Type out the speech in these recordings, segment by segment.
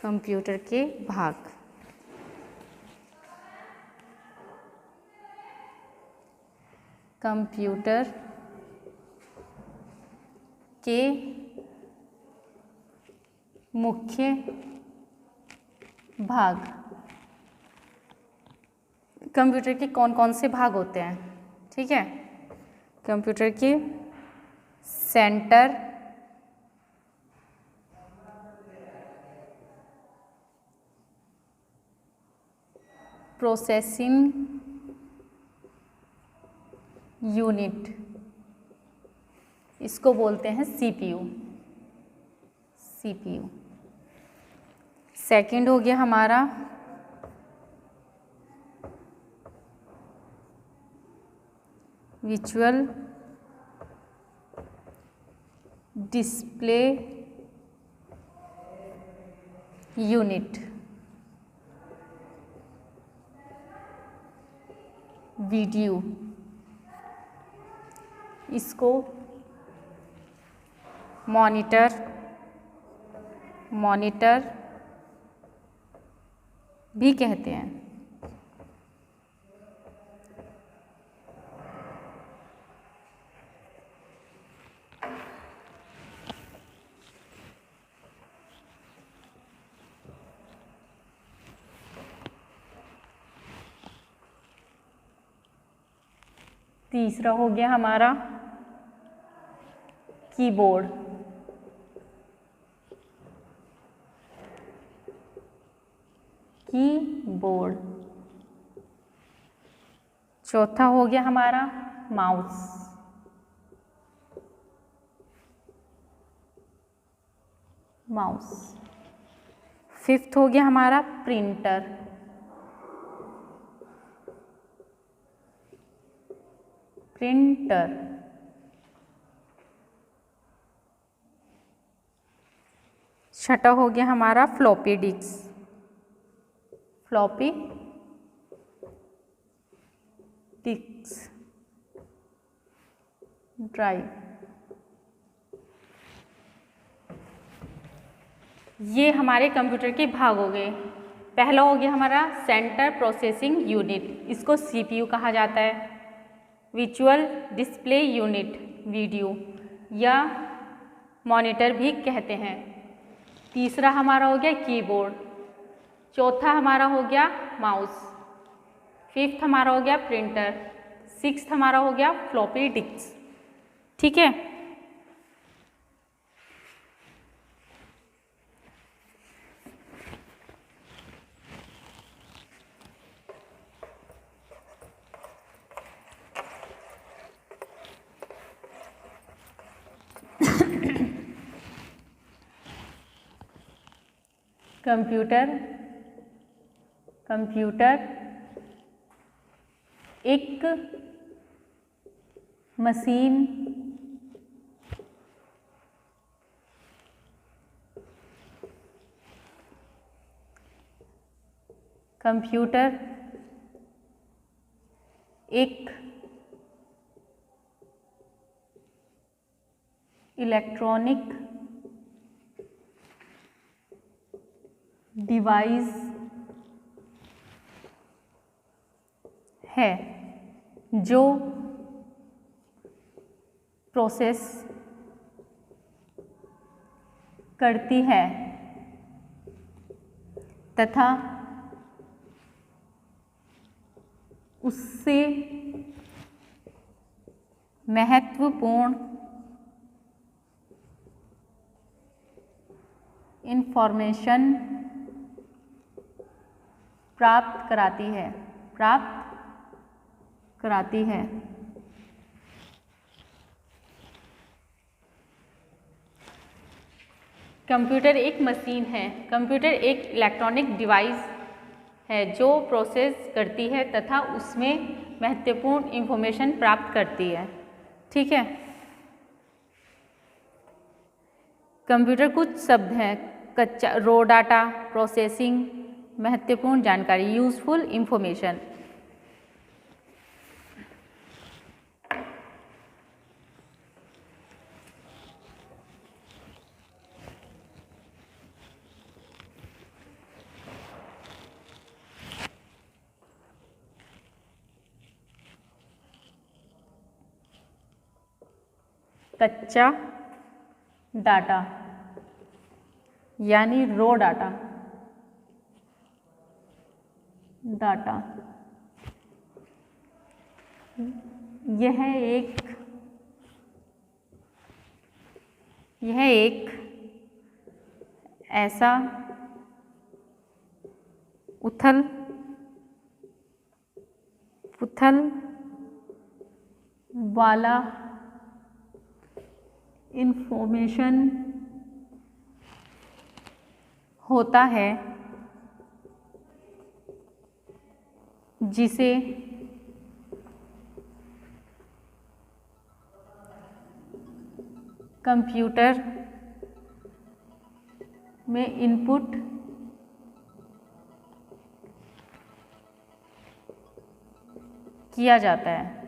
Computer के भाग। Computer के मुख्य भाग। कंप्यूटर के कौन कौन से भाग होते हैं? ठीक है, कंप्यूटर के सेंटर, प्रोसेसिंग यूनिट, इसको बोलते हैं सीपीयू। सीपीयू। सेकंड हो गया हमारा विजुअल डिस्प्ले यूनिट, वीडियो, इसको मॉनिटर भी कहते हैं। तीसरा हो गया हमारा कीबोर्ड। कीबोर्ड। चौथा हो गया हमारा माउस। माउस। फिफ्थ हो गया हमारा प्रिंटर। प्रिंटर। छठा हो गया हमारा floppy disk. Floppy disk drive. ये हमारे कंप्यूटर के भाग हो गए। पहला हो गया हमारा सेंटर प्रोसेसिंग यूनिट, इसको सीपीयू कहा जाता है। विजुअल डिस्प्ले यूनिट, वीडियो या मॉनिटर भी कहते हैं। तीसरा हमारा हो गया कीबोर्ड। चौथा हमारा हो गया माउस। फिफ्थ हमारा हो गया प्रिंटर। सिक्स्थ हमारा हो गया फ्लॉपी डिस्क। ठीक है, कंप्यूटर एक मशीन कंप्यूटर एक इलेक्ट्रॉनिक डिवाइस है जो प्रोसेस करती है तथा उससे महत्वपूर्ण इंफॉर्मेशन प्राप्त कराती है। कंप्यूटर एक मशीन है। कंप्यूटर एक इलेक्ट्रॉनिक डिवाइस है जो प्रोसेस करती है तथा उसमें महत्वपूर्ण इंफॉर्मेशन प्राप्त करती है। ठीक है, कंप्यूटर कुछ शब्द हैं: कच्चा, रॉ डाटा, प्रोसेसिंग, महत्वपूर्ण जानकारी, यूजफुल इंफॉर्मेशन। कच्चा डाटा यानी रो डाटा। यह एक ऐसा उथल पुथल वाला इंफॉर्मेशन होता है जिसे कंप्यूटर में इनपुट किया जाता है।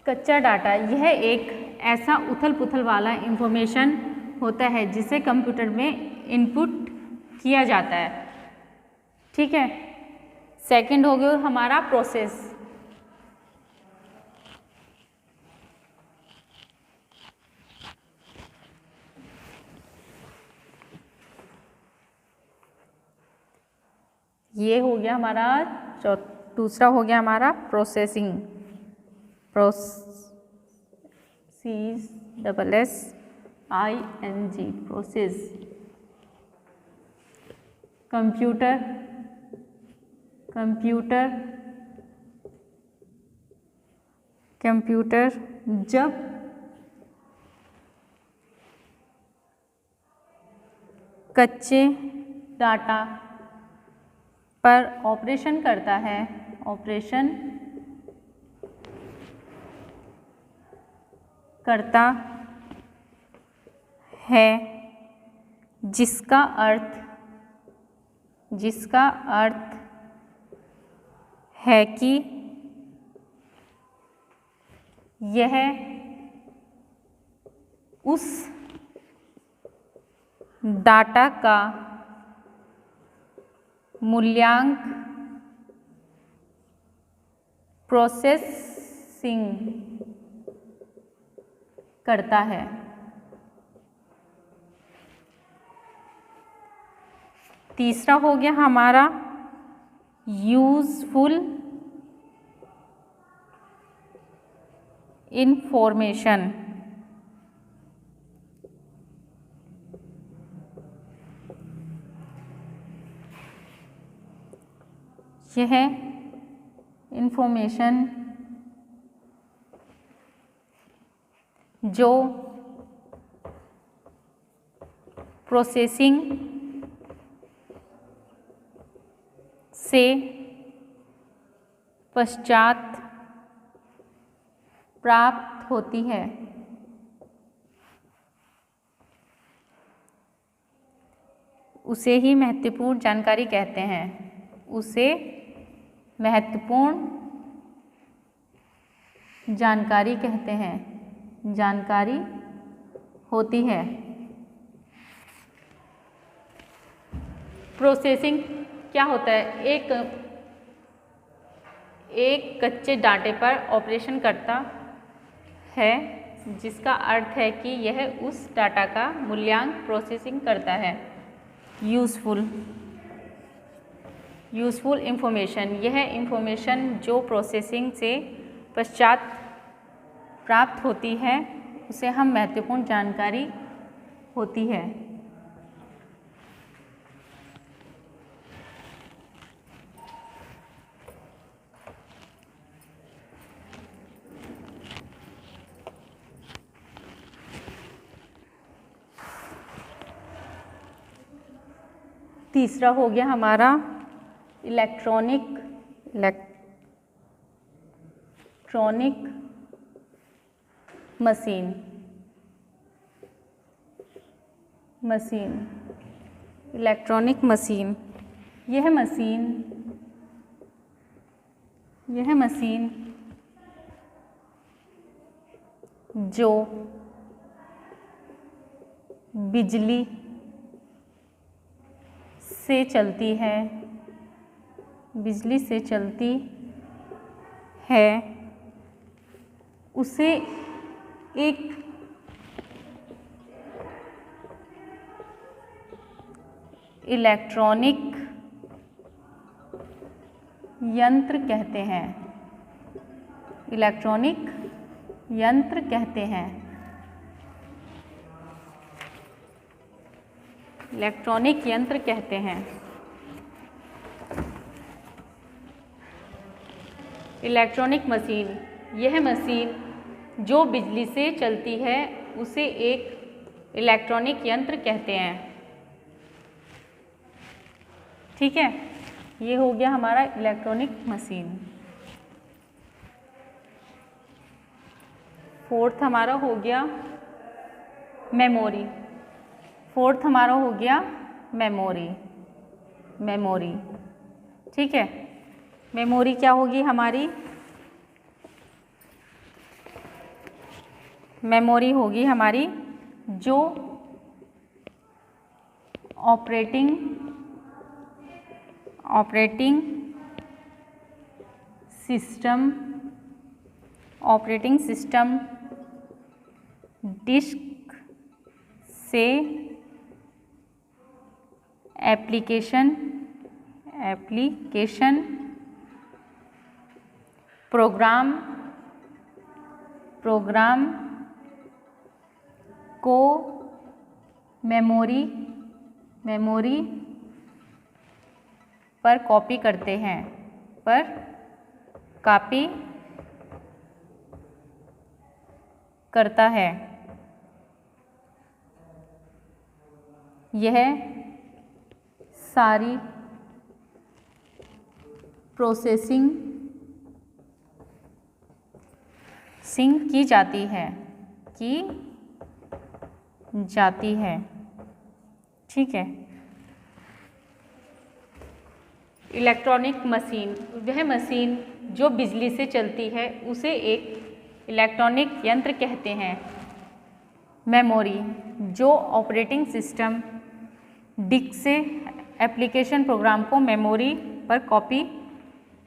कच्चा डाटा यह एक ऐसा उथल पुथल वाला इंफॉर्मेशन होता है जिसे कंप्यूटर में इनपुट किया जाता है। ठीक है, सेकंड हो गया हमारा प्रोसेस। ये हो गया हमारा दूसरा हो गया हमारा प्रोसेसिंग। प्रोसेस कंप्यूटर जब कच्चे डाटा पर ऑपरेशन करता है, जिसका अर्थ है कि यह उस डाटा का मूल्यांक प्रोसेसिंग करता है। तीसरा हो गया हमारा यूजफुल इंफॉर्मेशन। यह इंफॉर्मेशन जो प्रोसेसिंग से पश्चात प्राप्त होती है, उसे ही महत्वपूर्ण जानकारी कहते हैं। उसे महत्वपूर्ण जानकारी कहते हैं, जानकारी होती है। प्रोसेसिंग क्या होता है? एक कच्चे डाटे पर ऑपरेशन करता है जिसका अर्थ है कि यह उस डाटा का मूल्यांक प्रोसेसिंग करता है। यूजफुल इंफॉर्मेशन, यह इंफॉर्मेशन जो प्रोसेसिंग से पश्चात प्राप्त होती है उसे हम महत्वपूर्ण जानकारी होती है। तीसरा हो गया हमारा इलेक्ट्रॉनिक मशीन। इलेक्ट्रॉनिक मशीन, यह मशीन जो बिजली से चलती है बिजली से चलती है उसे एक इलेक्ट्रॉनिक यंत्र कहते हैं। इलेक्ट्रॉनिक यंत्र कहते हैं। इलेक्ट्रॉनिक यंत्र कहते हैं। इलेक्ट्रॉनिक मशीन, यह मशीन जो बिजली से चलती है उसे एक इलेक्ट्रॉनिक यंत्र कहते हैं। ठीक है, ये हो गया हमारा इलेक्ट्रॉनिक मशीन। फोर्थ हमारा हो गया मेमोरी। फोर्थ हमारा हो गया मेमोरी। मेमोरी, ठीक है। मेमोरी क्या होगी हमारी? मेमोरी होगी हमारी जो ऑपरेटिंग सिस्टम डिस्क से एप्लीकेशन प्रोग्राम को मेमोरी पर कॉपी करते हैं। कॉपी करता है। यह सारी प्रोसेसिंग की जाती है। ठीक है। इलेक्ट्रॉनिक मशीन, वह मशीन जो बिजली से चलती है उसे एक इलेक्ट्रॉनिक यंत्र कहते हैं। मेमोरी जो ऑपरेटिंग सिस्टम डिस्क से एप्लीकेशन प्रोग्राम को मेमोरी पर कॉपी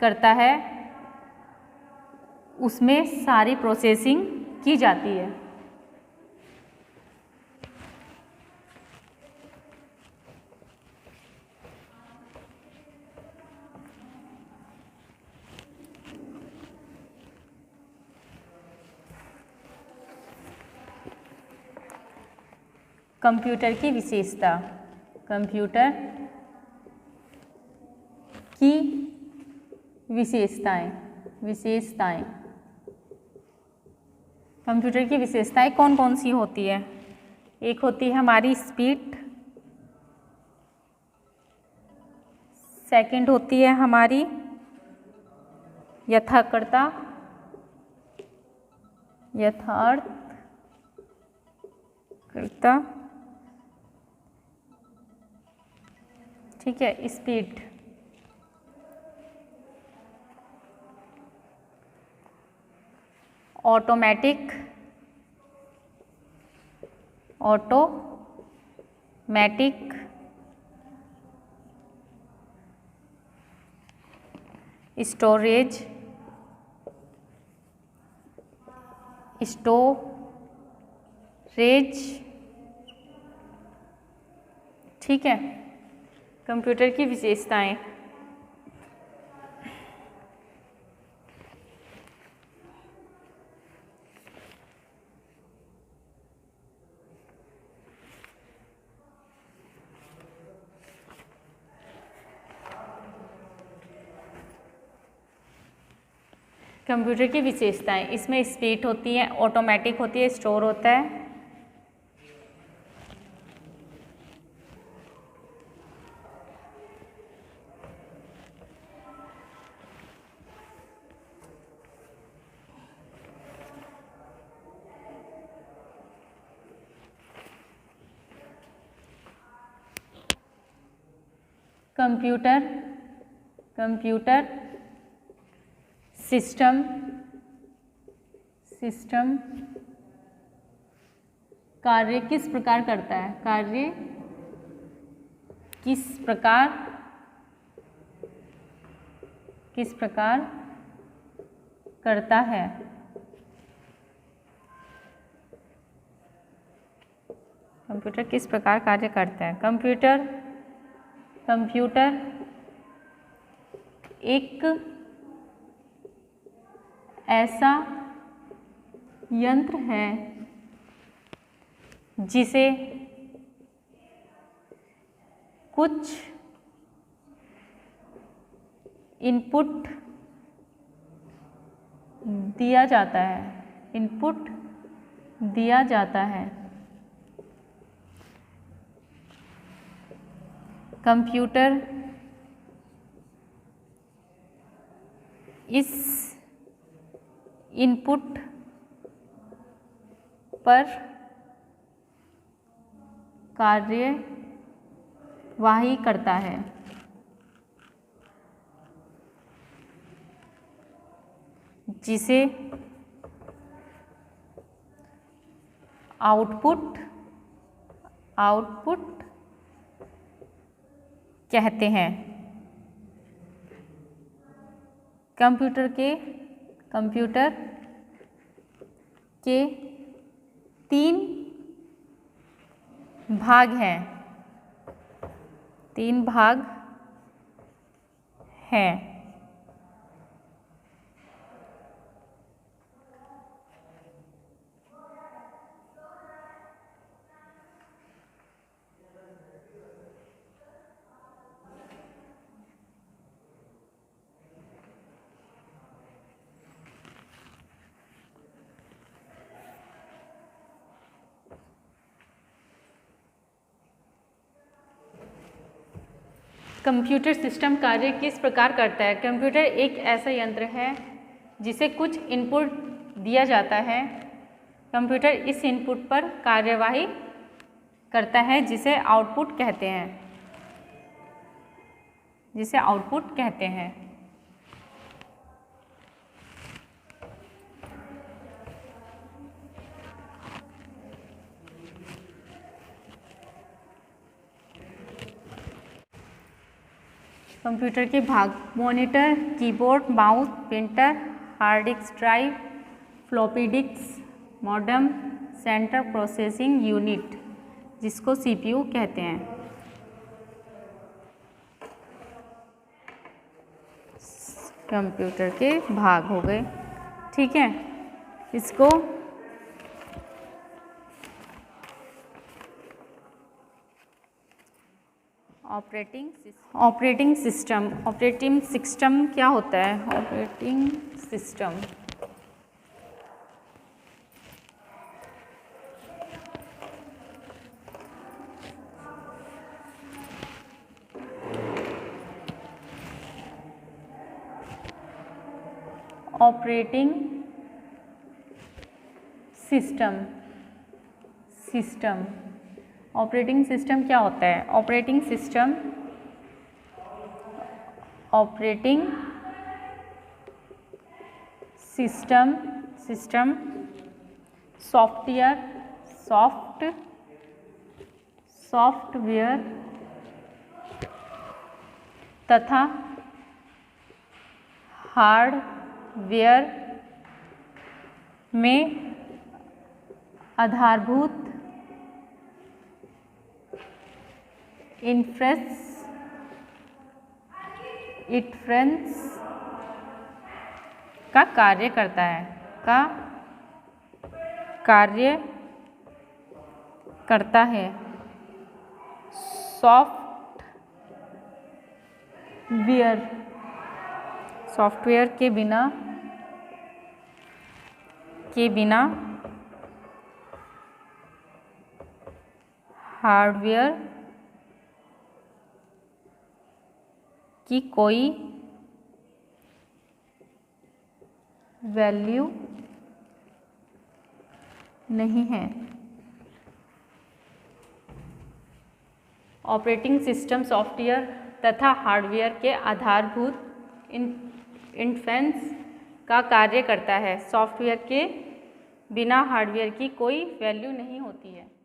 करता है, उसमें सारी प्रोसेसिंग की जाती है। कंप्यूटर की विशेषता। कंप्यूटर की विशेषताएं। कंप्यूटर की विशेषताएं कौन कौन सी होती है? एक होती है हमारी स्पीड, सेकंड होती है हमारी यथार्थता, ठीक है, स्पीड। ऑटोमेटिक स्टोरेज, ठीक है। कंप्यूटर की विशेषताएं। कंप्यूटर की विशेषताएं, इसमें स्पीड होती है, ऑटोमेटिक होती है, स्टोर होता है, कंप्यूटर सिस्टम कार्य किस प्रकार करता है? कार्य किस प्रकार किस प्रकार करता है? कंप्यूटर किस प्रकार कार्य करता है? कंप्यूटर एक ऐसा यंत्र है जिसे कुछ इनपुट दिया जाता है। कंप्यूटर इस इनपुट पर कार्यवाही करता है। जिसे आउटपुट कहते हैं। कंप्यूटर के 3 भाग हैं। कंप्यूटर सिस्टम कार्य किस प्रकार करता है? कंप्यूटर एक ऐसा यंत्र है जिसे कुछ इनपुट दिया जाता है। कंप्यूटर इस इनपुट पर कार्यवाही करता है जिसे आउटपुट कहते हैं। कंप्यूटर के भाग: monitor, keyboard, mouse, printer, hard disk drive, floppy disk, modem, central processing unit जिसको सीपीयू कहते हैं। कंप्यूटर के भाग हो गए, ठीक है। इसको ऑपरेटिंग सिस्टम क्या होता है? ऑपरेटिंग सिस्टम क्या होता है? ऑपरेटिंग सिस्टम सॉफ्टवेयर तथा हार्डवेयर में आधारभूत इंफ्रेंस का कार्य करता है। सॉफ्टवेयर के बिना हार्डवेयर की कोई वैल्यू नहीं है। ऑपरेटिंग सिस्टम सॉफ्टवेयर तथा हार्डवेयर के आधारभूत इंफ्रेंस का कार्य करता है। सॉफ्टवेयर के बिना हार्डवेयर की कोई वैल्यू नहीं होती है।